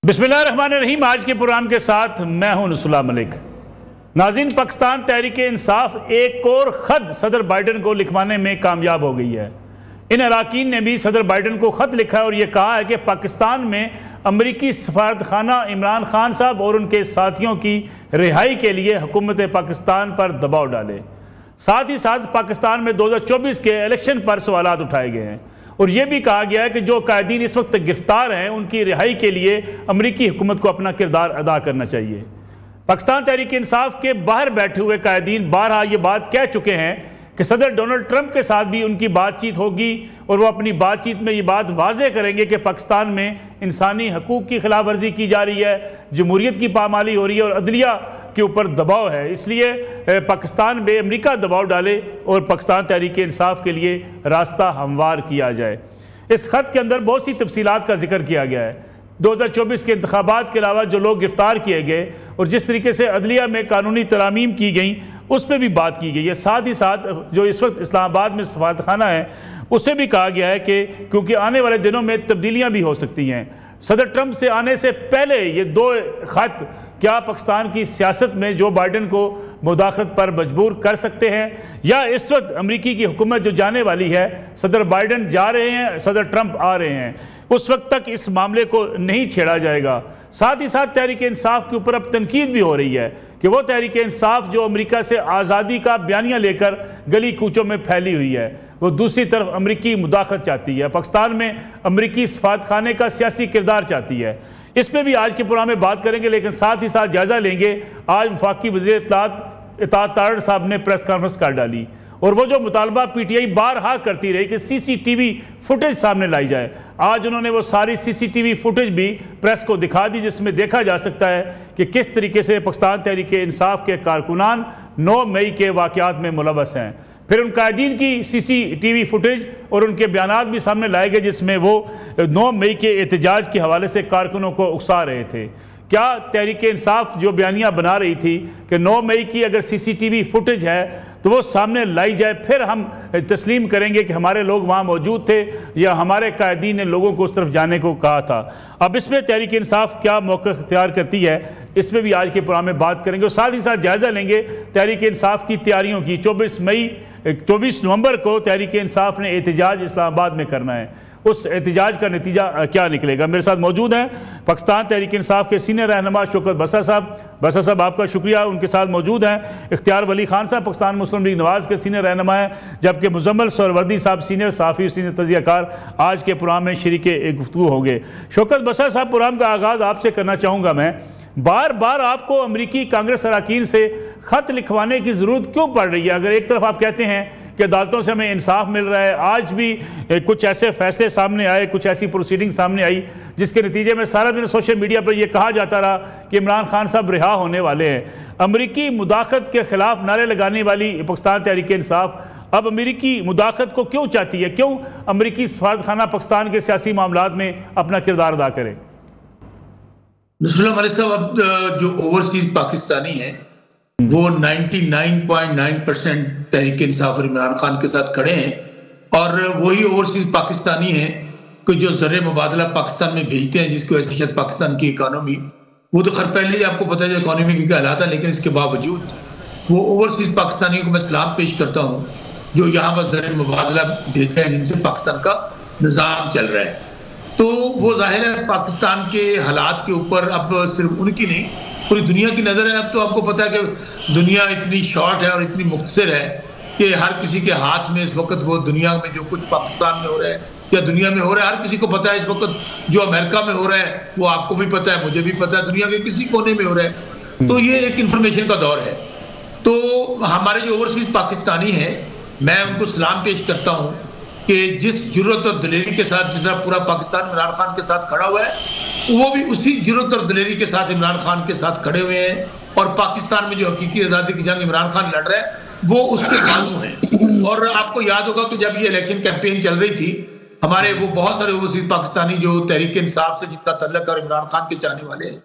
बिस्मिल्लाहिर्रहमानिर्रहीम। आज के प्रोग्राम के साथ मैं हूं नुसुल्लाह मलिक। नाज़रीन, पाकिस्तान तहरीक इंसाफ एक और ख़त सदर बाइडन को लिखवाने में कामयाब हो गई है। इन अरकान ने भी सदर बाइडन को ख़त लिखा है और ये कहा है कि पाकिस्तान में अमरीकी सफारत खाना इमरान खान साहब और उनके साथियों की रिहाई के लिए हुकूमत पाकिस्तान पर दबाव डाले। साथ ही साथ पाकिस्तान में 2024 के इलेक्शन पर सवालात उठाए गए हैं और यह भी कहा गया है कि जो कायदीन इस वक्त गिरफ्तार हैं उनकी रिहाई के लिए अमरीकी हुकूमत को अपना किरदार अदा करना चाहिए। पाकिस्तान तहरीक इंसाफ के बाहर बैठे हुए कायदीन बारहा ये बात कह चुके हैं कि सदर डोनाल्ड ट्रंप के साथ भी उनकी बातचीत होगी और वो अपनी बातचीत में ये बात वाज़े करेंगे कि पाकिस्तान में इंसानी हकूक़ की खिलाफ वर्जी की जा रही है, जमहूरियत की पामाली हो रही है और अदलिया के ऊपर दबाव है। इसलिए पाकिस्तान में अमेरिका दबाव डाले और पाकिस्तान तहरीक इंसाफ के लिए रास्ता हमवार किया जाए। इस खत के अंदर बहुत सी तफसीलात का जिक्र किया गया है। 2024 के इंतखाबात के अलावा जो लोग गिरफ्तार किए गए और जिस तरीके से अदलिया में कानूनी तरामीम की गई उस पर भी बात की गई है। साथ ही साथ जो इस वक्त इस्लामाबाद में सफारत खाना है उससे भी कहा गया है कि क्योंकि आने वाले दिनों में तब्दीलियाँ भी हो सकती हैं। सदर ट्रंप से आने से पहले ये दो खत क्या पाकिस्तान की सियासत में जो बाइडन को मुदाखलत पर मजबूर कर सकते हैं, या इस वक्त अमरीकी की हुकूमत जो जाने वाली है, सदर बाइडन जा रहे हैं, सदर ट्रंप आ रहे हैं, उस वक्त तक इस मामले को नहीं छेड़ा जाएगा। साथ ही साथ तहरीक इंसाफ के ऊपर अब तनकीद भी हो रही है कि वो तहरीक इंसाफ जो अमेरिका से आज़ादी का बयानिया लेकर गली कूचों में फैली हुई है, वो दूसरी तरफ अमरीकी मुदाखलत चाहती है, पाकिस्तान में अमरीकी सफारत खाने का सियासी किरदार चाहती है। इस पर भी आज के प्रोग्राम में बात करेंगे, लेकिन साथ ही साथ जायज़ा लेंगे। आज वफाकी वज़ीर इत्तलात तारड़ साहब ने प्रेस कॉन्फ्रेंस कर डाली और वो जो मुतालबा पीटीआई बारहा करती रही कि सीसीटीवी फुटेज सामने लाई जाए, आज उन्होंने वो सारी सीसीटीवी फुटेज भी प्रेस को दिखा दी जिसमें देखा जा सकता है कि किस तरीके से पाकिस्तान तहरीक इंसाफ के कारकुनान 9 मई के वाक़यात में मुलव्वस हैं। फिर उन कायदीन की सीसीटीवी फुटेज और उनके बयानात भी सामने लाए गए जिसमें वो 9 मई के एहतजाज के हवाले से कारकुनों को उकसा रहे थे। क्या तहरीक इंसाफ जो बयानिया बना रही थी कि 9 मई की अगर सीसीटीवी फुटेज है तो वो सामने लाई जाए, फिर हम तस्लीम करेंगे कि हमारे लोग वहाँ मौजूद थे या हमारे कायदीन ने लोगों को उस तरफ जाने को कहा था। अब इसमें तहरीक इंसाफ क्या मौक़िफ़ इख्तियार करती है, इसमें भी आज के प्रोग्राम में बात करेंगे और साथ ही साथ जायज़ा लेंगे तहरीक इंसाफ की तैयारियों की। 24 नवंबर को तहरीक इंसाफ ने एहतजाज इस्लामाबाद में करना है, उस एहतजाज का नतीजा क्या निकलेगा। मेरे साथ मौजूद हैं पाकिस्तान तहरीक इंसाफ के सीनियर रहनुमा शौकत बसर साहब। बसर साहब आपका शुक्रिया। उनके साथ मौजूद हैं इख्तियार वली खान साहब, पाकिस्तान मुस्लिम लीग नवाज़ के सीनियर रहनुमा हैं, जबकि मुजम्मल सरवर्दी साहब सीनियर सहाफ़ी सीनियर तजियाकार आज के प्रोग्राम में शरीक गुफ्तगू होंगे। शौकत बसर साहब, प्रोग्राम का आगाज़ आपसे करना चाहूँगा मैं। बार बार आपको अमरीकी कांग्रेस अरकान से ख़त लिखवाने की ज़रूरत क्यों पड़ रही है? अगर एक तरफ आप कहते हैं कि अदालतों से हमें इंसाफ मिल रहा है, आज भी कुछ ऐसे फैसले सामने आए, कुछ ऐसी प्रोसीडिंग सामने आई जिसके नतीजे में सारा दिन सोशल मीडिया पर यह कहा जाता रहा कि इमरान खान साहब रिहा होने वाले हैं। अमरीकी मुदाखलत के खिलाफ नारे लगाने वाली पाकिस्तान तहरीक इंसाफ अब अमरीकी मुदाखलत को क्यों चाहती है? क्यों अमरीकी सफारत खाना पाकिस्तान के सियासी मामलात में अपना किरदार अदा करे? मलिक साहब, अब जो ओवरसीज पाकिस्तानी हैं वो 99.9% तहरीक इंसाफ और इमरान खान के साथ खड़े हैं और वही ओवरसीज पाकिस्तानी हैं कि जो ज़र मुबादला पाकिस्तान में भेजते हैं, जिसकी वजह से शायद पाकिस्तान की इकानमी, वो तो खैर पहले ही आपको पता है इकानमी की क्या हालात है, लेकिन इसके बावजूद वो ओवरसीज पाकिस्तानियों को मैं सलाम पेश करता हूँ जो यहाँ पर ज़र मुबादला भेज रहे हैं, जिनसे पाकिस्तान का निज़ाम चल रहा है। तो वो जाहिर है पाकिस्तान के हालात के ऊपर अब सिर्फ उनकी नहीं पूरी दुनिया की नज़र है। अब तो आपको पता है कि दुनिया इतनी शॉर्ट है और इतनी मुख्तसर है कि हर किसी के हाथ में इस वक्त वो दुनिया में जो कुछ पाकिस्तान में हो रहा है या दुनिया में हो रहा है, हर किसी को पता है। इस वक्त जो अमेरिका में हो रहा है वो आपको भी पता है, मुझे भी पता है, दुनिया के किसी कोने में हो रहा है। तो ये एक इंफॉर्मेशन का दौर है। तो हमारे जो ओवरसीज पाकिस्तानी हैं, मैं उनको सलाम पेश करता हूँ कि जिस जुर्रत और दलेरी के साथ जिस तरह पूरा पाकिस्तान इमरान खान के साथ खड़ा हुआ है, वो भी उसी जुर्रत और दलेरी के साथ इमरान खान के साथ खड़े हुए हैं और पाकिस्तान में जो हकीकी आज़ादी की जंग इमरान खान लड़ रहा है वो उसके बाजू हैं। और आपको याद होगा कि जब ये इलेक्शन कैंपेन चल रही थी, हमारे वो बहुत सारे ओवरसीज पाकिस्तानी जो तहरीक इंसाफ से जिनका तल्लुक और इमरान खान के चाहने वाले हैं,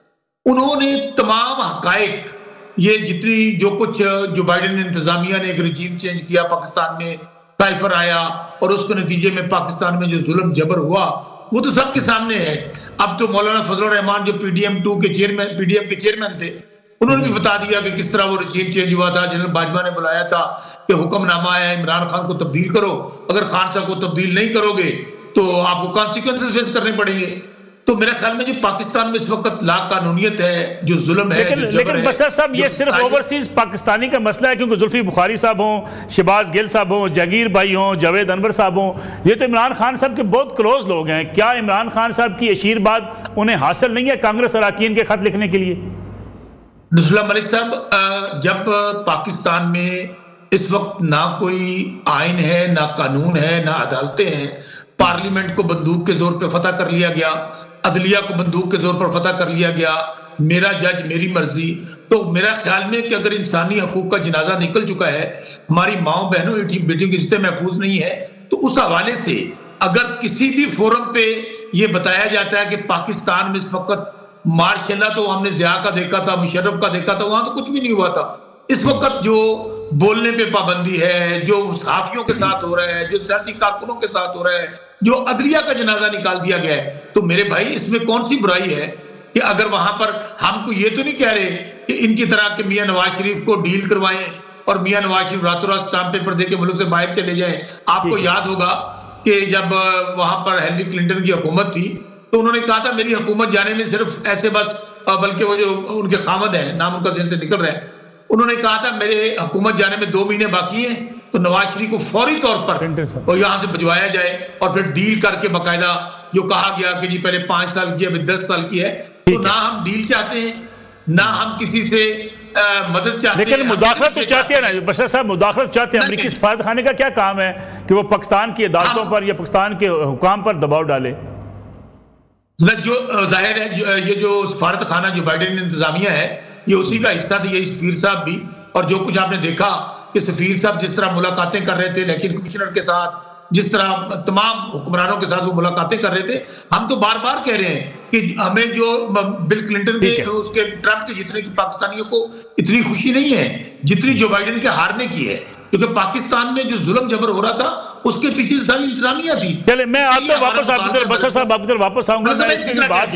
उन्होंने तमाम हकायक, ये जितनी जो कुछ जो बाइडन इंतजामिया ने एक रजीम चेंज किया पाकिस्तान में, साइफर आया और उसके नतीजे में पाकिस्तान में जो जुल्म जबर हुआ वो तो सबके सामने है। अब तो मौलाना फजलुर रहमान जो पीडीएम के चेयरमैन थे, उन्होंने भी बता दिया कि किस तरह वो रजीम चेंज हुआ था। जनरल बाजवा ने बुलाया था कि हुक्मनामा है, इमरान खान को तब्दील करो, अगर खान साहब को तब्दील नहीं करोगे तो आपको कॉन्सिक्वेंसेस फेस करने पड़ेंगे। तो मेरे ख्याल में जो पाकिस्तान में इस वक्त लाकानूनियत है, जो जुल्म है, लेकिन बसर साहब ये सिर्फ ओवरसीज पाकिस्तानी का मसला है, क्योंकि जुल्फी बुखारी साहब हों, शहबाज गिल साहब हों, जहांगीर भाई हों, जावेद अनवर साहब हों, ये तो इमरान खान साहब के बहुत क्लोज लोग हैं। क्या इमरान खान साहब की आशीर्वाद उन्हें हासिल नहीं है कांग्रेस अरकान के खत लिखने के लिए? नसरुल्लाह मलिक साहब, जब पाकिस्तान में इस वक्त ना कोई आइन है, ना कानून है, ना अदालतें हैं, पार्लियामेंट को बंदूक के जोर पे फतह कर लिया गया, अदलिया को बंदूक के जोर पर फतह कर लिया गया, मेरा जज मेरी मर्जी, तो मेरा ख्याल में कि अगर इंसानी हकूक का जनाजा निकल चुका है, हमारी माओ बहनों बेटियों की इज्जतें महफूज नहीं है, तो उस हवाले से अगर किसी भी फोरम पे ये बताया जाता है कि पाकिस्तान में इस वक्त मार्शल तो हमने ज़िया का देखा था, मुशर्रफ का देखा था, वहां तो कुछ भी नहीं हुआ था। इस वक्त जो बोलने पे पाबंदी है, जो सहाफियों के साथ हो रहा है, जो सियासी कारकुनों के साथ हो रहा है, जो अदलिया का जनाजा निकाल दिया गया है, तो मेरे भाई इसमें कौन सी बुराई है कि अगर वहां पर हमको ये तो नहीं कह रहे कि इनकी तरह के मियां नवाज शरीफ को डील करवाएं और मियां नवाज शरीफ रातों रात स्टाम्प पेपर देके मुल्क से बाहर चले जाएं। आपको याद होगा कि जब वहां पर हिलरी क्लिंटन की हुकूमत थी तो उन्होंने कहा था मेरी हुकूमत जाने में सिर्फ ऐसे बस, बल्कि वो जो उनके खामद हैं, नाम उनका ज़हन से निकल रहा है, उन्होंने कहा था मेरे हुकूमत जाने में 2 महीने बाकी हैं, तो नवाज शरीफ को फौरी तौर पर और यहां से भिजवाया जाए और फिर डील करके बाकायदा जो कहा गया कि जी पहले 5 साल की है, अभी 10 साल की है, तो ना हम डील चाहते हैं, ना हम किसी से मदद चाहते हैं। लेकिन मुदाखलत तो चाहते हैं ना बशर साहब, मुदाखलत चाहते हैं। अमरीकी सफारत खाने का क्या काम है कि वो पाकिस्तान की अदालतों पर या पाकिस्तान के हुकाम पर दबाव डाले? जो जाहिर है ये जो सफारत खाना जो बाइडेन इंतजामिया है, ये उसी का हिस्सा था, यही सफीर साहब भी। और जो कुछ आपने देखा कि सफीर साहब जिस तरह मुलाकातें कर रहे थे इलेक्शन कमिश्नर के साथ, जिस तरह तमाम हुक्मरानों के साथ वो मुलाकातें कर रहे थे, हम तो बार बार कह रहे हैं कि हमें जो बिल क्लिंटन के उसके ट्रंप के जितने की पाकिस्तानियों को इतनी खुशी नहीं है जितनी जो बाइडेन के हारने की है, क्योंकि पाकिस्तान में जो जुल्म जबर हो रहा था उसके पीछे सारी इंतजामिया थी। चले मैं आप तो वापस आपकी तरफ बशर साहब आपकी तरफ वापस आऊंगा। मैं इसकी बात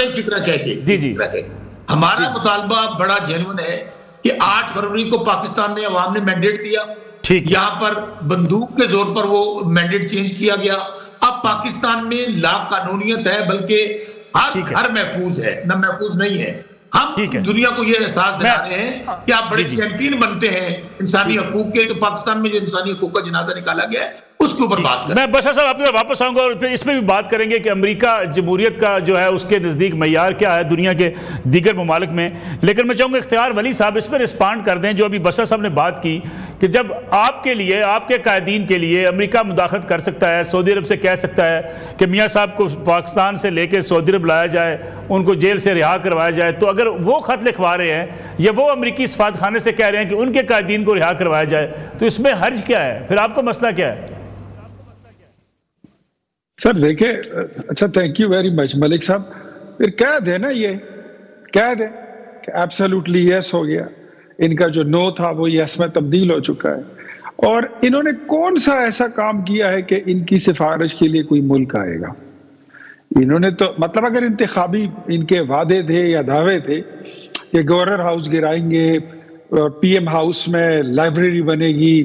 एक फिक्रा कह के हमारा मुतालबा बड़ा जेन्युइन है कि 8 फरवरी को पाकिस्तान में अवाम ने मैंडेट दिया, यहाँ पर बंदूक के जोर पर वो मैंडेट चेंज किया गया। अब पाकिस्तान में ला कानूनियत है, बल्कि हर घर महफूज है, न महफूज नहीं है। हम दुनिया को ये एहसास दिला रहे हैं कि आप बड़े चैंपियन बनते हैं इंसानी हकूक के, तो पाकिस्तान में जो इंसानी हकूक का जनाजा निकाला गया है उसके ऊपर बात करें। मैं बशर साहब आपकी वापस आऊंगा और फिर इसमें भी बात करेंगे कि अमेरिका जमहूरियत का जो है उसके नज़दीक मयार क्या है दुनिया के दीगर ममालिक में। लेकिन मैं चाहूँगा इख्तियार वली साहब इस पर रिस्पॉन्ड कर दें, जो अभी बशर साहब ने बात की कि जब आपके लिए, आपके कायदीन के लिए अमेरिका मुदाखलत कर सकता है, सऊदी अरब से कह सकता है कि मियाँ साहब को पाकिस्तान से लेकर सऊदी अरब लाया जाए, उनको जेल से रिहा करवाया जाए, तो अगर वो खत लिखवा रहे हैं या वो अमरीकी सफारत खाने से कह रहे हैं कि उनके कायदीन को रिहा करवाया जाए, तो इसमें हर्ज क्या है? फिर आपका मसला क्या है? सर देखिए, अच्छा thank you very much Malik साहब। फिर कह दे ना, ये कह दे कि एब्सोल्युटली यस हो गया, इनका जो नो था वो यस में तब्दील हो चुका है। और इन्होंने कौन सा ऐसा काम किया है कि इनकी सिफारिश के लिए कोई मुल्क आएगा? इन्होंने तो मतलब अगर इंतखाबी इनके वादे थे या दावे थे कि गवर्नर हाउस गिराएंगे, पीएम हाउस में लाइब्रेरी बनेगी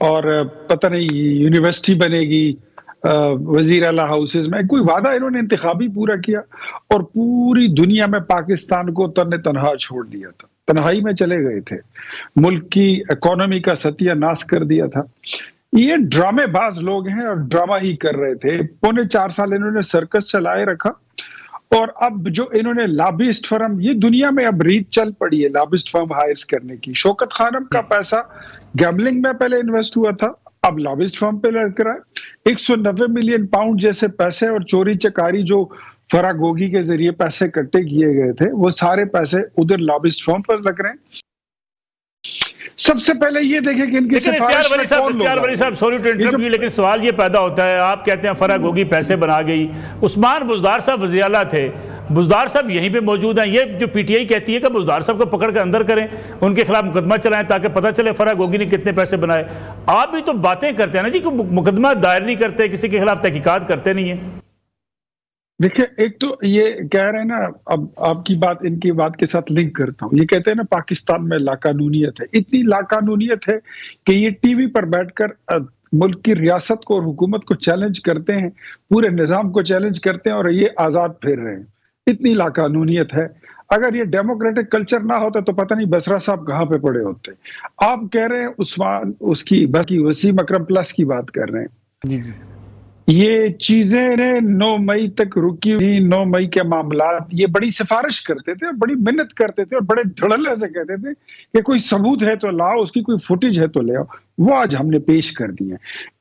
और पता नहीं यूनिवर्सिटी बनेगी, वजीर आला हाउसेज में, कोई वादा इन्होंने इंतखाबी पूरा किया और पूरी दुनिया में पाकिस्तान को तन्ने तनहा छोड़ दिया था, तन्हाई में चले गए थे, मुल्क की इकोनॉमी का सत्यानाश कर दिया था। ये ड्रामेबाज लोग हैं और ड्रामा ही कर रहे थे। 4.25 साल इन्होंने सर्कस चलाए रखा और अब जो इन्होंने लॉबिस्ट फर्म, ये दुनिया में अब रीत चल पड़ी है लॉबिस्ट फर्म हायर्स करने की। शौकत खानम का पैसा गैम्बलिंग में पहले इन्वेस्ट हुआ था, अब लॉबिस्ट फर्म पे लग रहा है। 190 मिलियन पाउंड जैसे पैसे और चोरी चकारी जो फरागोगी के जरिए पैसे इकट्ठे किए गए थे, वो सारे पैसे उधर लॉबिस्ट फर्म पर लग रहे हैं। सबसे पहले ये देखें कि इनके सॉरी टू इंटरप्ट यू, लेकिन सवाल ये पैदा होता है, आप कहते हैं फरागोगी पैसे बना गई, उस्मान बुज़दार साहब वज़ीर आला थे, बुज़दार साहब यहीं पे मौजूद हैं। ये जो पीटीआई कहती है कि बुज़दार साहब को पकड़ कर अंदर करें, उनके खिलाफ मुकदमा चलाएं ताकि पता चले फरागोगी ने कितने पैसे बनाए। आप भी तो बातें करते हैं ना जी, मुकदमा दायर नहीं करते, किसी के खिलाफ तहकीकात करते नहीं है। देखिए, एक तो ये कह रहे हैं ना, अब आपकी बात इनकी बात के साथ लिंक करता हूँ। ये कहते हैं ना पाकिस्तान में लाकानूनियत है, इतनी लाकानूनियत है कि ये टीवी पर बैठकर मुल्क की रियासत को और हुकूमत को चैलेंज करते हैं, पूरे निजाम को चैलेंज करते हैं और ये आजाद फिर रहे हैं। इतनी लाकानूनियत है। अगर ये डेमोक्रेटिक कल्चर ना होता तो पता नहीं बसरा साहब कहाँ पे पड़े होते। आप कह रहे हैं उस्मान उसकी बाकी वसीम अकरम प्लस की बात कर रहे हैं। जी जी। ये चीजें 9 मई तक रुकी हुई, 9 मई के मामलात, ये बड़ी सिफारिश करते थे, बड़ी मिन्नत करते थे और बड़े धड़ल्ले से कहते थे कि कोई सबूत है तो लाओ, उसकी कोई फुटेज है तो ले आओ। वो आज हमने पेश कर दी है।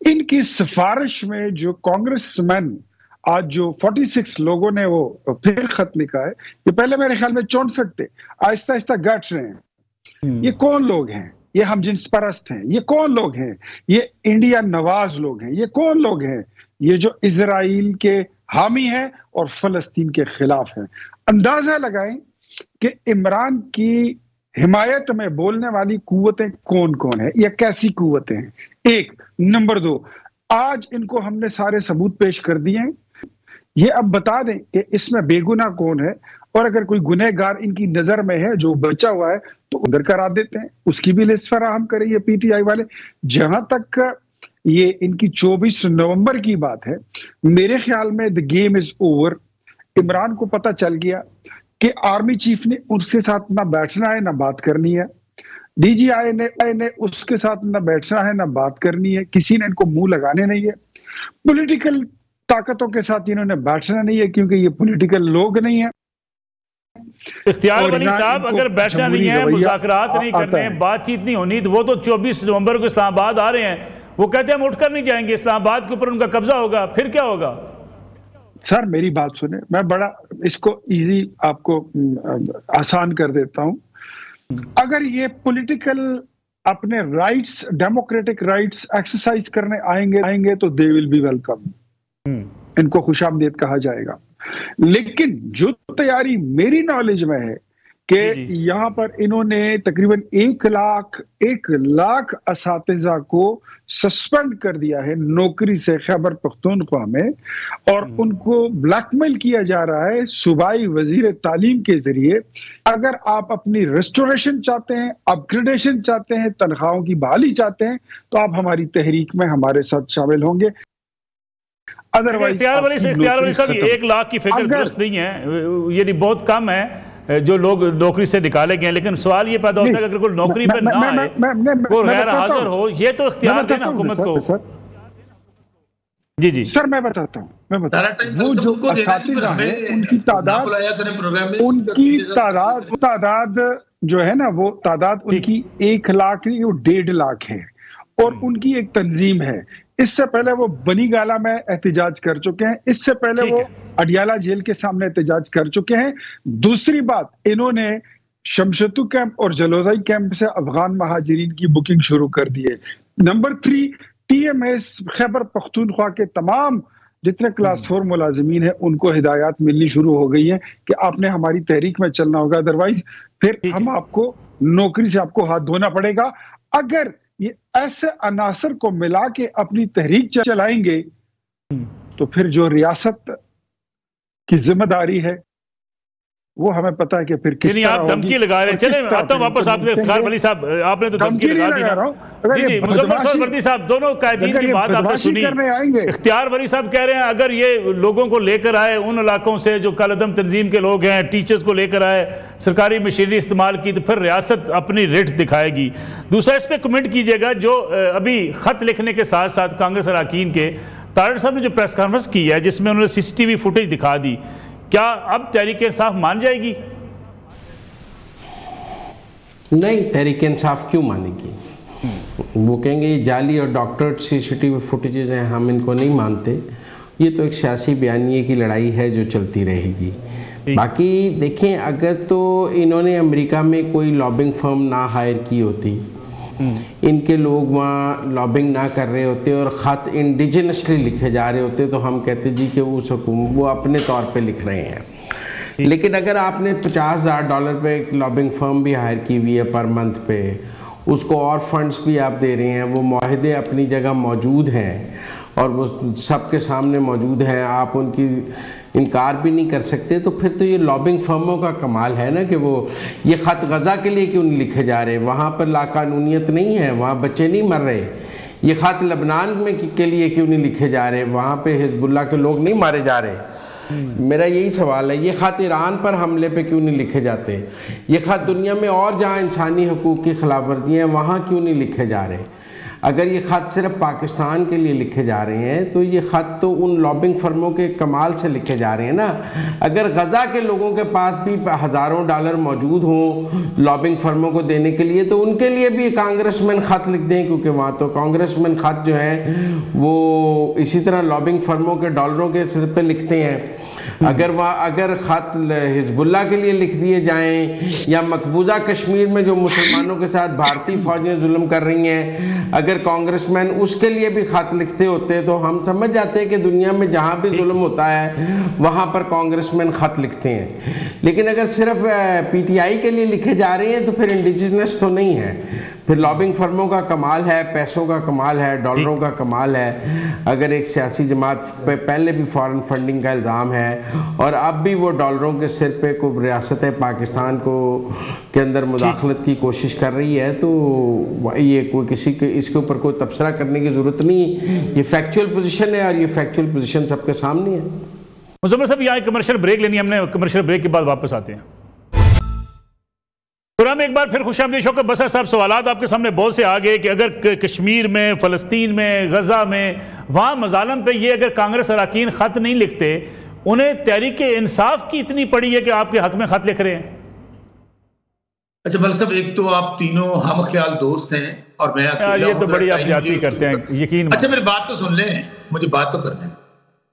इनकी सिफारिश में जो कांग्रेसमैन आज जो 46 लोगों ने वो फिर खत लिखा है, ये पहले मेरे ख्याल में 64 थे, आहिस्ता आहिस्ता घट रहे हैं। ये कौन लोग हैं? ये हम जिन्स परस्त हैं। ये कौन लोग हैं? ये इंडिया नवाज लोग हैं। ये कौन लोग हैं? ये जो इजराइल के हामी हैं और फलस्तीन के खिलाफ हैं। अंदाजा लगाएं कि इमरान की हिमायत में बोलने वाली कुव्वतें कौन कौन है या कैसी कुव्वतें हैं। एक नंबर 2, आज इनको हमने सारे सबूत पेश कर दिए हैं। ये अब बता दें कि इसमें बेगुनाह कौन है, और अगर कोई गुनहगार इनकी नजर में है जो बचा हुआ है तो उधर करा देते हैं, उसकी भी लिस्ट फराहम करें ये पीटीआई वाले। जहां तक ये इनकी 24 नवंबर की बात है, मेरे ख्याल में the game is over. Imran को पता चल गया कि आर्मी चीफ ने उसके साथ ना बैठना है ना बात करनी है, डीजीआई ने उसके साथ ना बैठना है ना बात करनी है, किसी ने इनको मुंह लगाने नहीं है। पॉलिटिकल ताकतों के साथ इन्होंने बैठना नहीं है क्योंकि ये पॉलिटिकल लोग नहीं है। इख्तियार वली साहब अगर बैठना नहीं है, मुज़ाकरात नहीं करने हैं, बातचीत नहीं होनी, तो वो तो 24 नवंबर को इस्लामाबाद आ रहे हैं। वो कहते हैं हम उठकर नहीं जाएंगे, इस्लामाबाद के ऊपर उनका कब्जा होगा, फिर क्या होगा? सर मेरी बात सुने, मैं बड़ा इसको इजी आपको आसान कर देता हूं। अगर ये पॉलिटिकल अपने राइट्स, डेमोक्रेटिक राइट्स एक्सरसाइज करने आएंगे तो दे विल बी वेलकम, इनको खुशामदीद कहा जाएगा। लेकिन जो तैयारी मेरी नॉलेज में है कि यहां पर इन्होंने तकरीबन 1 लाख असातिज़ा को सस्पेंड कर दिया है नौकरी से खैबर पख्तूनख्वा में, और उनको ब्लैकमेल किया जा रहा है सूबाई वजीर तालीम के जरिए। अगर आप अपनी रेस्टोरेशन चाहते हैं, अपग्रेडेशन चाहते हैं, तनख्वाहों की बहाली चाहते हैं, तो आप हमारी तहरीक में हमारे साथ शामिल होंगे। अदरवाइज इख्तियार वली साहब 1 लाख की फिगर दुरुस्त नहीं है, ये बहुत कम है जो लोग नौकरी से निकाले गए। लेकिन सवाल ये पैदा होता है कि अगर कोई नौकरी पर ना आए, कोई गैर हाजिर हो, ये तो इख्तियार देना हुकूमत को। जी जी सर मैं बताता हूँ वो जो असातिज़ा हैं उनकी तादाद जो है ना, वो तादाद उनकी 1 लाख नहीं, वो 1.5 लाख है, और उनकी एक तंजीम है। इससे पहले वो बनी गाला में एहतजाज कर चुके हैं, इससे पहले वो अडियाला जेल के सामने एहतजाज कर चुके हैं। दूसरी बात, इन्होंने शमशतु कैंप और जलोजाई कैंप से अफगान महाजिरीन की बुकिंग शुरू कर दी है। नंबर 3, टीएमएस खैबर पख्तूनख्वा के तमाम जितने क्लास 4 मुलाजिमीन हैं उनको हिदायत मिलनी शुरू हो गई है कि आपने हमारी तहरीक में चलना होगा, अदरवाइज फिर हम आपको नौकरी से आपको हाथ धोना पड़ेगा। अगर ये ऐसे अनासर को मिला के अपनी तहरीक चलाएंगे तो फिर जो रियासत की जिम्मेदारी है वो हमें पता है कि फिर किस तरह आप धमकी लगा रहे हैं। चले आता हूं वापस आपने इफ्तिखार वली साहब, आपने तो धमकी लगा दी ना। जी जी, मुज़म्मिल वर्दी साहब, दोनों कैदीन की बात आपने सुनी। इख्तियार वली साहब कह रहे हैं अगर ये लोगों को लेकर आए उन इलाकों से जो कालदम तंजीम के लोग हैं, टीचर्स को लेकर आए, सरकारी मशीनरी इस्तेमाल की, तो फिर रियासत अपनी रिट दिखाएगी। दूसरा इस पर कमेंट कीजिएगा, जो अभी खत लिखने के साथ साथ कांग्रेस अरकान के तारड़ साहब ने जो प्रेस कॉन्फ्रेंस की है जिसमें उन्होंने सीसीटीवी फुटेज दिखा दी, क्या अब तहरीक इंसाफ मान जाएगी? नहीं, तहरीक इंसाफ क्यों मानेगी? वो कहेंगे ये जाली और डॉक्टरेट सीसीटीवी फुटेजेस हैं, हम इनको नहीं मानते। ये तो एक सियासी बयानिए की लड़ाई है जो चलती रहेगी। बाकी देखें, अगर तो इन्होंने अमेरिका में कोई लॉबिंग फर्म ना हायर की होती, इनके लोग वहाँ लॉबिंग ना कर रहे होते और ख़त इंडिजिनसली लिखे जा रहे होते, तो हम कहते जी कि वो अपने तौर पे लिख रहे हैं। लेकिन अगर आपने $50,000 पे एक लॉबिंग फर्म भी हायर की हुई है पर मंथ पे, उसको और फंड्स भी आप दे रहे हैं, वो मुआहदे अपनी जगह मौजूद हैं और वो सबके सामने मौजूद हैं, आप उनकी इनकार भी नहीं कर सकते, तो फिर तो ये लॉबिंग फर्मों का कमाल है ना कि वो ये ख़त गज़ा के लिए क्यों नहीं लिखे जा रहे, वहाँ पर लाकानूनियत नहीं है, वहाँ बच्चे नहीं मर रहे। ये ख़त लबनान में के लिए क्यों नहीं लिखे जा रहे, वहाँ पे हिजबुल्लाह के लोग नहीं मारे जा रहे। मेरा यही सवाल है, ये ख़त ईरान पर हमले पे क्यों नहीं लिखे जाते, ये ख़त दुनिया में और जहाँ इंसानी हकूक़ की खिलाफवर्दियाँ हैं वहाँ क्यों नहीं लिखे जा रहे। अगर ये ख़त सिर्फ पाकिस्तान के लिए लिखे जा रहे हैं तो ये ख़त तो उन लॉबिंग फर्मों के कमाल से लिखे जा रहे हैं ना। अगर गज़ा के लोगों के पास भी हज़ारों डॉलर मौजूद हों लॉबिंग फर्मों को देने के लिए, तो उनके लिए भी कांग्रेसमैन ख़त लिख दें, क्योंकि वहाँ तो कांग्रेसमैन ख़त जो हैं वो इसी तरह लॉबिंग फर्मों के डॉलरों के सिर पर लिखते हैं। अगर ख़त हिजबुल्लाह के लिए लिख दिए जाएं या मकबूजा कश्मीर में जो मुसलमानों के साथ भारतीय फ़ौजें जुल्म कर रही हैं, अगर कांग्रेसमैन उसके लिए भी ख़त लिखते होते तो हम समझ जाते हैं कि दुनिया में जहाँ भी जुल्म होता है वहाँ पर कांग्रेसमैन ख़त लिखते हैं। लेकिन अगर सिर्फ पीटीआई के लिए लिखे जा रहे हैं तो फिर इंडिजिनस तो नहीं है, फिर लॉबिंग फर्मों का कमाल है, पैसों का कमाल है, डॉलरों का कमाल है। अगर एक सियासी जमात पे पहले भी फॉरेन फंडिंग का इल्ज़ाम है और अब भी वो डॉलरों के सिर पे को रियासत पाकिस्तान को के अंदर मुदाखलत की कोशिश कर रही है, तो ये कोई किसी के इसके ऊपर कोई तबसरा करने की ज़रूरत नहीं। ये फैक्चुअल पोजीशन है और ये फैक्चुअल पोजीशन सबके सामने है। मुज़म्मिल साहब यहाँ कमर्शियल ब्रेक लेनी है हमने, कमर्शियल ब्रेक के बाद वापस आते हैं। प्रोग्राम एक बार फिर खुशामदीद शौकत बसर साहब, सवालात आपके सामने बहुत से आ गए कि अगर कश्मीर में, फ़लस्तीन में, गज़ा में, वहाँ मज़ालम पे ये अगर कांग्रेस अरकान ख़त नहीं लिखते, उन्हें तहरीक इंसाफ की इतनी पड़ी है कि आपके हक में ख़त लिख रहे हैं। अच्छा मलिक साहब, एक तो आप तीनों हम ख्याल दोस्त हैं और मैं ये तो बड़ी आप ज्यादती करते हैं, यकीन। अच्छा मेरी बात तो सुन लें, मुझे बात तो करने।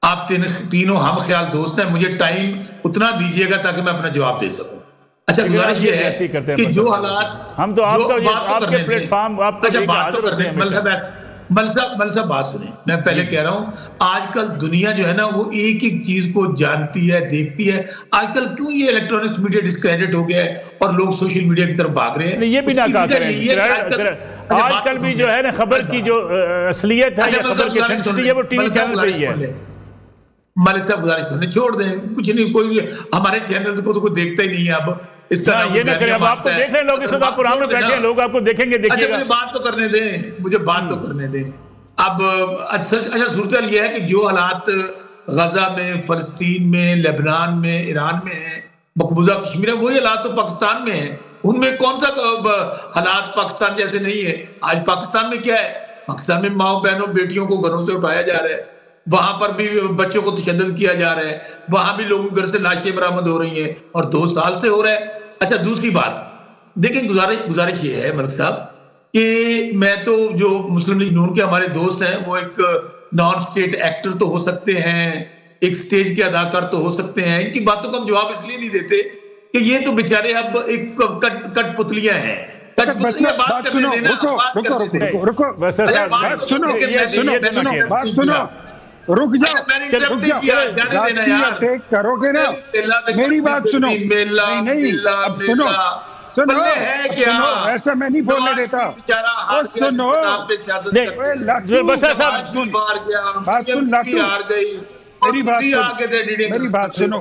आप तीनों हम ख्याल दोस्त हैं, मुझे टाइम उतना दीजिएगा ताकि मैं अपना जवाब दे सकूं। अच्छा गुजारिश ये है कि जो हालात हम तो आपके प्लेटफॉर्म आपको बात तो करने, मल साहब बात सुने, मैं पहले कह रहा हूं आजकल दुनिया जो है ना वो एक एक चीज को जानती है, देखती है। आजकल क्यों ये इलेक्ट्रॉनिक्स मीडिया डिस्क्रेडिट हो गया है और लोग सोशल मीडिया की तरफ भाग रहे हैं, ये भी ना कहा करें। आजकल भी जो है ना खबर की जो असलियत है, खबर की सेंसिटिविटी है, वो टीवी चैनल पे ही है। मलिक साहब गुजारिश सुने, छोड़ दें, कुछ नहीं, कोई भी हमारे चैनल को तो कोई देखता ही नहीं है अब इस तरह। ये ना करें, अब आपको देख रहे हैं लोग, इस वक्त आप प्रोग्राम में बैठे हैं, लोग आपको देखेंगे, देखिएगा। मुझे बात तो करने दें, मुझे बात तो करने दें। अब अच्छा सूरत ये है कि जो हालात गजा में, फलस्तीन में, लेबनान में, ईरान में है, मकबूजा कश्मीर है, वही हालात तो पाकिस्तान में है। उनमें कौन सा हालात पाकिस्तान जैसे नहीं है? आज पाकिस्तान में क्या है? पाकिस्तान में माओ बहनों बेटियों को घरों से उठाया जा रहा है, वहां पर भी बच्चों को तशद्दुद किया जा रहा है, वहां भी लोगों के घर से लाशें बरामद हो रही हैं और 2 साल से हो रहा है। अच्छा दूसरी बात देखें, गुजारिश ये है मलिक साहब कि मैं तो जो मुस्लिम लीग नून के हमारे दोस्त हैं वो एक नॉन स्टेट एक्टर तो हो सकते हैं, एक स्टेज के अदाकार तो हो सकते हैं, इनकी बातों का हम जवाब इसलिए नहीं देते कि ये तो बेचारे अब एक कठपुतलियां हैं। रुक जाओ, करोगे ना, मेरी बात सुनो। नहीं अब सुनो, ऐसा मैं नहीं बोलने देता। और सुनो, बात सुन, मेरी बात सुनो,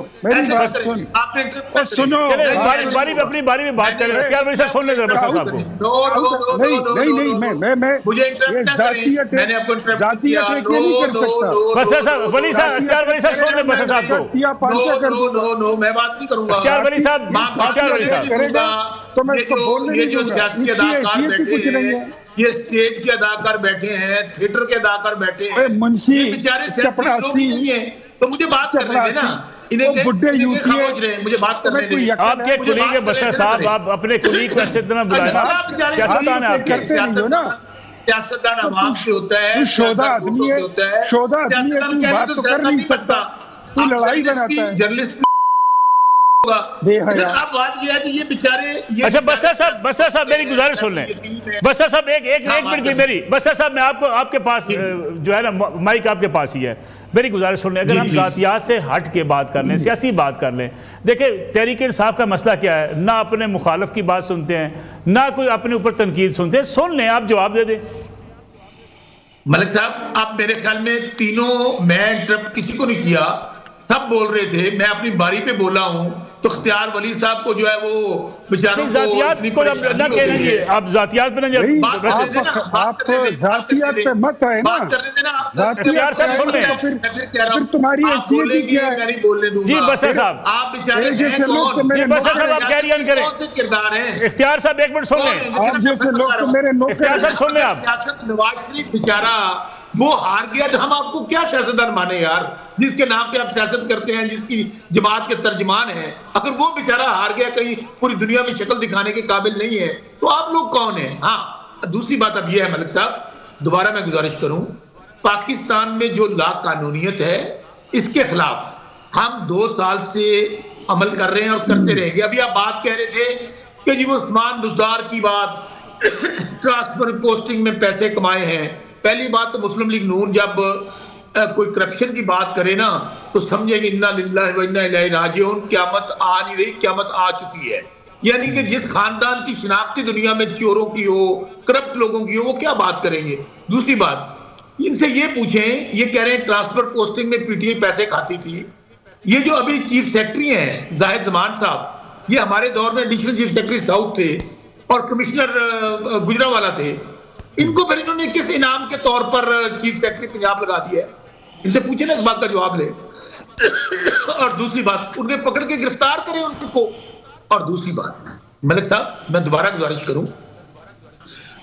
सुनो। अपनी बारी में बात करें, क्या वैसे सुन ले बसा साहब को। नहीं, मैं जातीय अटैक नहीं कर सकता। बसा साहब, वली साहब, अख्तियार वली साहब सुन ले बसा साहब को। मैं बात नहीं करूंगा। अख्तियार वली साहब, करेगा तो मैं इसको बोलने नहीं दूंगा। कुछ नहीं है, ये स्टेज के अदाकार बैठे हैं, थिएटर के अदाकार बैठे हैं, मुंशी बेचारे चपरासी नहीं है, तो मुझे बात करने देना। इन्हें बुड्ढे यूथी मुझे बात करने दें। आपके कुलीग है बशर साहब, आप अपने कुलीग को इतना बुलाना, सियासतदान है आपके। सियासतदान आवाम से होता है, शोधा आदमी है, तू बात तो कर नहीं सकता, तू लड़ाई बनाता है, जर्नलिस्ट। बात यह है कि ये बेचारे अच्छा बसा साहब मेरी गुजारिश सुन लें। बसा साहब एक मिनट की मेरी, बसा साहब मैं आपको आपके पास जो है ना माइक आपके पास ही है, मेरी गुजारिश सुन लें। अगर हम जातियात से हट के बात कर लें, सियासी बात कर लें, देखिए तहरीक इंसाफ का मसला क्या है, ना अपने मुखालिफ की बात सुनते हैं, ना कोई अपने ऊपर तनकीद सुनते हैं। सुन लें, आप जवाब दे दें। मलिक साहब आप मेरे ख्याल में तीनों, मैं इंटरप्ट किसी को नहीं किया, सब बोल रहे थे, मैं अपनी बारी पे बोला हूं, तो इख्तियार वली साहब को जो है वो बेचारों जातियात को ना कहना, आप जातियात पे ना आप जातियात पे मत आए ना, जातियात सब सुन रहे हैं, फिर तुम्हारी हैसियत ही क्या है? जी बसर साहब, आप बेचारे जैसे लोग तो मेरे बसर साहब आप कैरी ऑन करें, किरदार है इख्तियार साहब एक मिनट सुन लें, आप जैसे लोग तो मेरे इख्तियार साहब सुन लें आप। सियासत नवाज शरीफ बेचारा वो हार गया, तो हम आपको क्या सियासतदान माने यार, जिसके नाम पे आप सियासत करते हैं, जिसकी जमात के तर्जमान हैं, अगर वो बेचारा हार गया, कहीं पूरी दुनिया में शक्ल दिखाने के काबिल नहीं है, तो आप लोग कौन हैं? हाँ, दूसरी बात अब यह है मलिक साहब, दोबारा मैं गुजारिश करूं, पाकिस्तान में जो लाकानूनियत है इसके खिलाफ हम 2 साल से अमल कर रहे हैं और करते रहेंगे। अभी आप बात कह रहे थे कि जी वो उस्मान बुज़दार की बात, ट्रांसफर पोस्टिंग में पैसे कमाए हैं। पहली बात तो मुस्लिम लीग नून जब कोई करप्शन की बात करे ना, तो समझे कि इन्ना लिल्लाहि व इन्ना इलैहि राजिऊन, क़यामत आ नहीं रही, क़यामत आ चुकी है। यानी कि जिस खानदान की शिनाख्ती दुनिया में चोरों की हो, करप्ट लोगों की हो, वो क्या बात करेंगे। दूसरी बात, इनसे ये पूछें, ये कह रहे हैं ट्रांसफर पोस्टिंग में पीटीआई पैसे खाती थी। ये जो अभी चीफ सेक्रेटरी हैं जाहिद जमान साहब, ये हमारे दौर में एडिशनल चीफ सेक्रेटरी साउथ थे और कमिश्नर गुजरावाला थे। इनको फिर इन्होंने किस इनाम के तौर पर चीफ सेक्रेटरी पंजाब लगा दिया है? इनसे पूछे ना, इस बात का जवाब ले। और दूसरी बात, उन्हें पकड़ के गिरफ्तार करें उनको। और दूसरी बात मलिक साहब, मैं दोबारा गुजारिश करूं,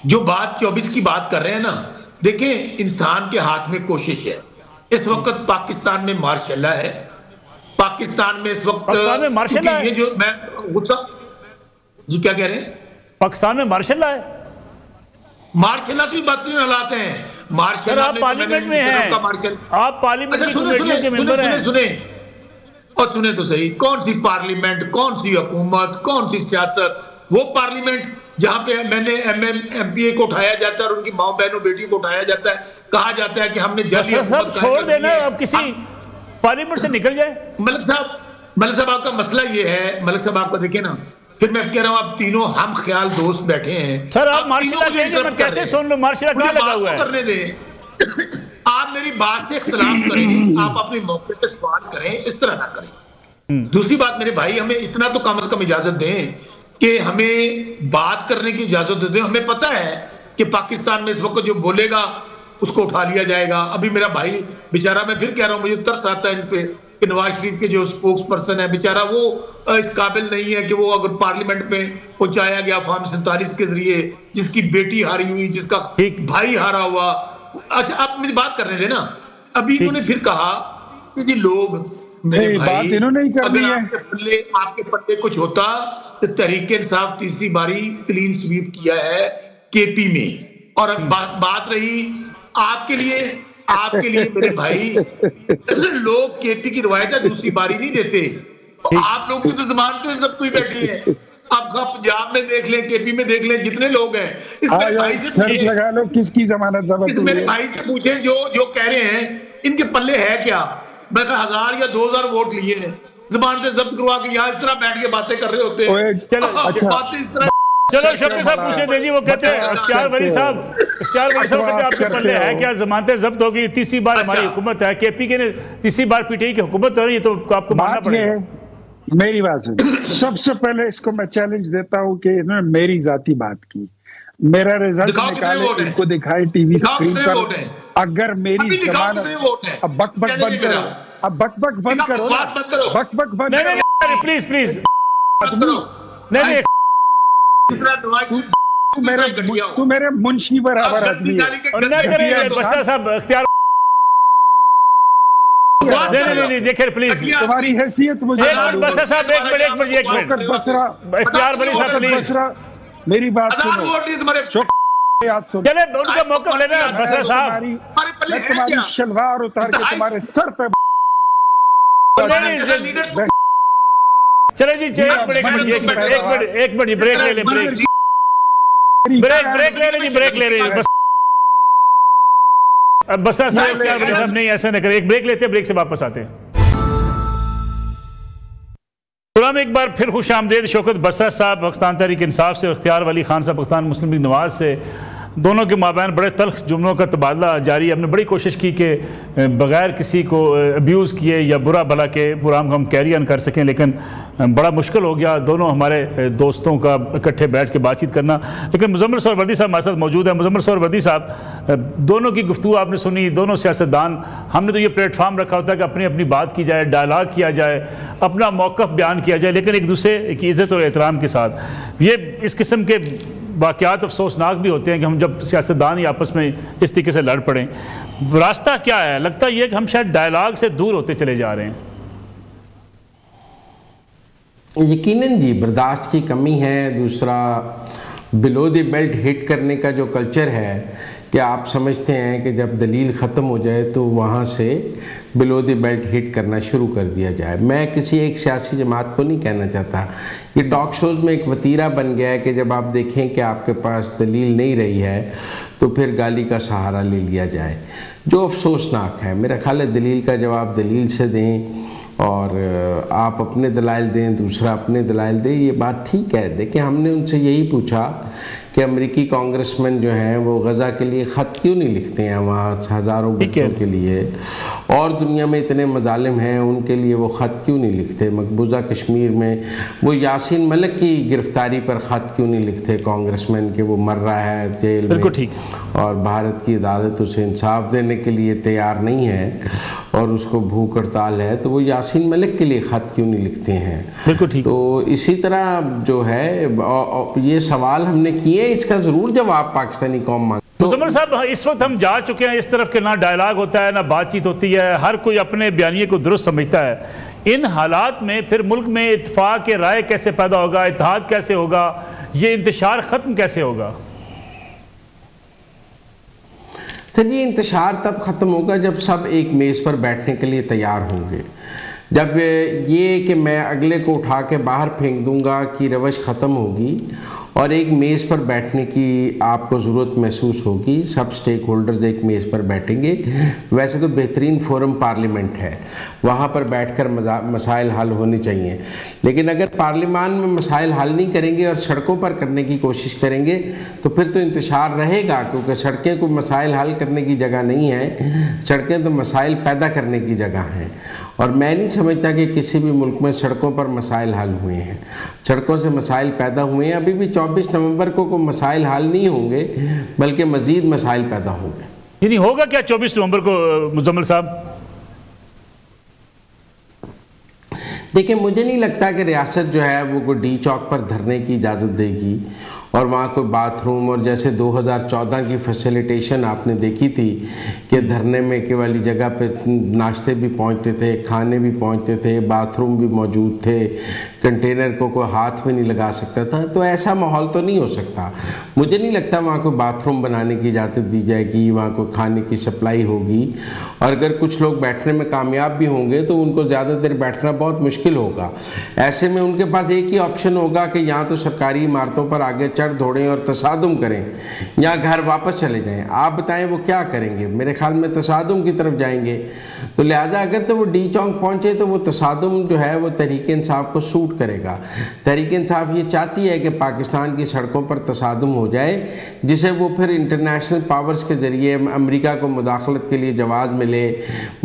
जो बात 24 की बात कर रहे हैं ना, देखें इंसान के हाथ में कोशिश है। इस वक्त पाकिस्तान में मार्शल है, पाकिस्तान में इस वक्त मार्शल है, ये जो मैं गुस्सा जी क्या कह रहे हैं, पाकिस्तान में मार्शल है, मार्शल से भी बेहतरीन हालात हैं। मार्शल आप पार्लियामेंट में हैं, आप पार्लियामेंट की कमेटियों के मेंबर हैं। सुने तो सही, कौन सी पार्लियामेंट, कौन सी हुकूमत, कौन सी सियासत? वो पार्लियामेंट जहां पे मैंने एमपीए को उठाया जाता है और उनकी माओ बहनों बेटियों को उठाया जाता है, कहा जाता है कि हमने सब छोड़ देना, अब किसी पार्लियामेंट से निकल जाए। मलिक साहब आपका मसला ये है, मलिक साहब आपका देखे ना, फिर मैं कह रहा हूं आप तीनों हम ख्याल दोस्त बैठे हैं। सर आप मार्शल कहेंगे, मैं कैसे सुन लूं? मार्शल कहां लगा हुआ है? करने दें, आप मेरी बात से इख्तिलाफ करें, आप अपने मौके पे सवाल करें, इस तरह ना करें। दूसरी बात मेरे भाई, हमें इतना तो कम से कम इजाजत दें कि हमें बात करने की इजाजत दें। हमें पता है कि पाकिस्तान में इस वक्त जो बोलेगा उसको उठा लिया जाएगा। अभी मेरा भाई बेचारा, मैं फिर कह रहा हूं, मुझे तरस आता है इन पे कि नवाज शरीफ के जो स्पोक्स पर्सन है बेचारा, वो इस काबिल नहीं है कि वो अगर पार्लियामेंट में पहुंचाया गया फॉर्म 47 के जरिए, जिसकी बेटी हारी हुई, जिसका भाई हारा हुआ। अच्छा, आप मुझे बात करने देना। अभी इन्होंने फिर कहा कि जी लोग मेरे भाई, इन्होंने ही कर अगर दिया आपके पल्ले कुछ होता तो तहरीक इंसाफ तीसरी बारी क्लीन स्वीप किया है केपी में। और बात रही आपके लिए मेरे भाई, लोग केपी की रवायत है, दूसरी बारी नहीं देते। आप लोग की तो जबान तो सब कोई बैठी है। आप पंजाब में देख लें, केपी में देख लें, जितने लोग हैं, इस मेरे भाई से पूछे, लगा लो किसकी जमानत जब्त हुई है। मेरे भाई से पूछे जो कह रहे हैं इनके पल्ले है क्या। मैं 1000 या 2000 वोट लिए हैं, जमानतें जब्त करवा के यहाँ इस तरह बैठ के बातें कर रहे होते हैं। बातें इस तरह। चलो शफी साहब पूछे दे जी, वो कहते हैं इख्तियार वली साहब कहते हैं आपके पल्ले है क्या, जमानतें जब्त होगी, तीसरी बार हमारी हुकूमत है, केपी के ने तीसरी बार पीटीआई की हुकूमत हो रही है, तो आपको मानना पड़ेगा। मेरी बात सुन, सबसे पहले इसको मैं चैलेंज देता हूँ कि इन्होंने मेरी जाती बात की, मेरा रिजल्ट निकाले, इनको दिखाए टीवी स्क्रीन पर। अगर मेरी जमानत, अब बक बंद करो, अब बक बंद करो, बक बंद करो, प्लीज प्लीज। नहीं, तू मेरे मुंशी बराबर आदमी है। बस्ता साहब इख्तियार, नहीं देखिए प्लीज, तुम्हारी हैसियत मुझे बस्ता साहब एक मिनट बसरा, इख्तियार वली साहब प्लीज मेरी बात सुनो, चले उनका मौका लेना। बसरा साहब, मैं तुम्हारी शलवार उतार के तुम्हारे सर पे, चले जी एक मिनट ब्रेक ले लें, ब्रेक ले रहे हैं बस। अब बसरा साहब नहीं ऐसा नहीं करें, एक ब्रेक लेते हैं, ब्रेक से वापस आते हैं। तो एक बार फिर खुश आमदेद शौकत बसरा साहब पाकिस्तान तहरीक इंसाफ से, इख्तियार वली खान साहब पाकिस्तान मुस्लिम लीग नवाज से। दोनों के माबैन बड़े तल्ख जुमलों का तबादला जारी है। हमने बड़ी कोशिश की कि बग़ैर किसी को अब्यूज़ किए या बुरा भला के प्रोग्राम को हम कैरी ऑन कर सकें, लेकिन बड़ा मुश्किल हो गया दोनों हमारे दोस्तों का इकट्ठे बैठ के बातचीत करना। लेकिन मुज़म्मिल सोहरावर्दी साहब हमारे साथ मौजूद है। मुज़म्मिल सोहरावर्दी साहब, दोनों की गुफ्तगू आपने सुनी, दोनों सियासतदान, हमने तो ये प्लेटफार्म रखा होता है कि अपनी अपनी बात की जाए, डायलाग किया जाए, अपना मौक़िफ़ बयान किया जाए, लेकिन एक दूसरे की इज़्ज़त और एहतराम के साथ। ये इस किस्म के वाक़यात अफसोसनाक भी होते हैं कि हम जब सियासतदान ही आपस में इस तरीके से लड़ पड़ें। रास्ता क्या है? लगता यह कि हम शायद डायलाग से दूर होते चले जा रहे हैं। यकीनन जी, बर्दाश्त की कमी है। दूसरा, बिलो द बेल्ट हिट करने का जो कल्चर है कि आप समझते हैं कि जब दलील ख़त्म हो जाए तो वहाँ से बिलो द बेल्ट हिट करना शुरू कर दिया जाए। मैं किसी एक सियासी जमात को नहीं कहना चाहता, ये टॉक शोज़ में एक वतीरा बन गया है कि जब आप देखें कि आपके पास दलील नहीं रही है तो फिर गाली का सहारा ले लिया जाए, जो अफसोसनाक है। मेरा ख्याल है दलील का जवाब दलील से दें और आप अपने दलाइल दें, दूसरा अपने दलाइल दें, ये बात ठीक है। देखिए, हमने उनसे यही पूछा कि अमेरिकी कांग्रेसमैन जो हैं वो गज़ा के लिए ख़त क्यों नहीं लिखते हैं, वहाँ हज़ारों बच्चों के लिए, और दुनिया में इतने मजालिम हैं उनके लिए वो ख़त क्यों नहीं लिखते। मकबूजा कश्मीर में वो यासीन मलिक की गिरफ्तारी पर ख़त क्यों नहीं लिखते कांग्रेसमैन के वो मर रहा है जेल में, ठीक, और भारत की अदालत उसे इंसाफ देने के लिए तैयार नहीं है और उसको भूख हड़ताल है, तो वो यासीन मलिक के लिए ख़त क्यों नहीं लिखते हैं। बिल्कुल ठीक। तो इसी तरह जो है ये सवाल हमने किए, इसका ज़रूर जवाब पाकिस्तानी कौम मांगे। मुज़म्मिल साहब, इस वक्त हम जा चुके हैं इस तरफ के ना डायलाग होता है ना बातचीत होती है, हर कोई अपने बयानिए को दुरुस्त समझता है। इन हालात में फिर मुल्क में इत्तेफाक राय कैसे पैदा होगा, इत्तेहाद कैसे होगा, ये इंतशार ख़त्म कैसे होगा? सर, ये इंतशार तब ख़त्म होगा जब सब एक मेज़ पर बैठने के लिए तैयार होंगे। जब ये कि मैं अगले को उठा के बाहर फेंक दूंगा कि रवश ख़त्म होगी और एक मेज़ पर बैठने की आपको ज़रूरत महसूस होगी, सब स्टेक होल्डर्स एक मेज़ पर बैठेंगे। वैसे तो बेहतरीन फोरम पार्लियामेंट है, वहाँ पर बैठकर मसाइल हल होने चाहिए, लेकिन अगर पार्लियामान में मसाइल हल नहीं करेंगे और सड़कों पर करने की कोशिश करेंगे तो फिर तो इंतशार रहेगा, क्योंकि सड़कें कोई मसाइल हल करने की जगह नहीं है, सड़कें तो मसाइल पैदा करने की जगह हैं। और मैं नहीं समझता कि किसी भी मुल्क में सड़कों पर मसाइल हल हुए हैं, सड़कों से मसाइल पैदा हुए हैं। अभी भी 24 नवंबर को कोई मसाइल हल नहीं होंगे, बल्कि मज़ीद मसाइल पैदा होंगे। यानी होगा क्या 24 नवंबर को मुज़म्मिल साहब? देखिए, मुझे नहीं लगता कि रियासत जो है वो कोई डी चौक पर धरने की इजाज़त देगी और वहाँ कोई बाथरूम, और जैसे 2014 की फैसिलिटेशन आपने देखी थी कि धरने में के वाली जगह पे नाश्ते भी पहुँचते थे, खाने भी पहुँचते थे, बाथरूम भी मौजूद थे, कंटेनर को कोई हाथ में नहीं लगा सकता था, तो ऐसा माहौल तो नहीं हो सकता। मुझे नहीं लगता वहाँ कोई बाथरूम बनाने की इजाज़त दी जाएगी, वहाँ कोई खाने की सप्लाई होगी, और अगर कुछ लोग बैठने में कामयाब भी होंगे तो उनको ज़्यादा देर बैठना बहुत मुश्किल होगा। ऐसे में उनके पास एक ही ऑप्शन होगा कि या तो सरकारी इमारतों पर आगे चढ़ दौड़ें और तसादुम करें, या घर वापस चले जाएं। आप बताएं वो क्या करेंगे? मेरे ख्याल में तसादुम की तरफ जाएंगे। तो लिहाजा अगर तो वो डी चौक पहुँचे तो वो तसादुम जो है वो तहरीक इंसाफ को सूट करेगा। तहरीक इंसाफ ये चाहती है कि पाकिस्तान की सड़कों पर तसादुम हो जाए, जिसे वो फिर इंटरनेशनल पावर्स के ज़रिए अमेरिका को मुदाखलत के लिए जवाज़ मिले,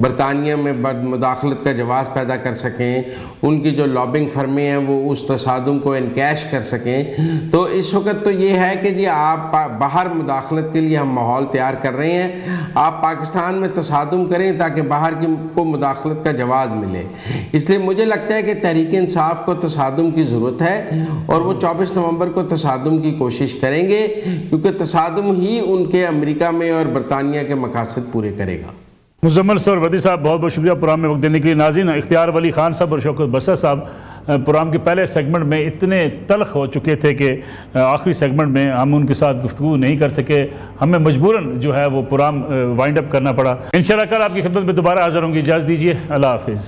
बरतानिया में मुदाखलत का जवाज़ पैदा कर सकें, उनकी जो लॉबिंग फर्में हैं वो उस तसादुम को इनकैश कर सकें। तो इस वक्त तो ये है कि जी आप बाहर मुदाखलत के लिए हम माहौल तैयार कर रहे हैं, आप पाकिस्तान में तसादुम करें ताकि बाहर की को मुदाखलत का जवाज़ मिले। इसलिए मुझे लगता है कि तहरीक इंसाफ को तसादुम की ज़रूरत है और वो 24 नवंबर को तसादुम की कोशिश करेंगे, क्योंकि तसादुम ही उनके अमेरिका में और बरतानिया के मकासद पूरे करेगा। मुज़म्मिल सोहरावर्दी साहब, बहुत बहुत शुक्रिया प्रोग्राम में वक्त देने के लिए। नाज़रीन, इख्तियार वली खान साहब और शौकत बसर साहब प्रोग्राम के पहले सेगमेंट में इतने तल्ख हो चुके थे कि आखिरी सेगमेंट में हम उनके साथ गुफ्तगू नहीं कर सके, हमें मजबूरन जो है वो प्रोग्राम वाइंड अप करना पड़ा। इंशाल्लाह कल आपकी खिदमत में दोबारा हाज़िर होंगी। इजाज़त दीजिए, अल्लाह हाफिज़।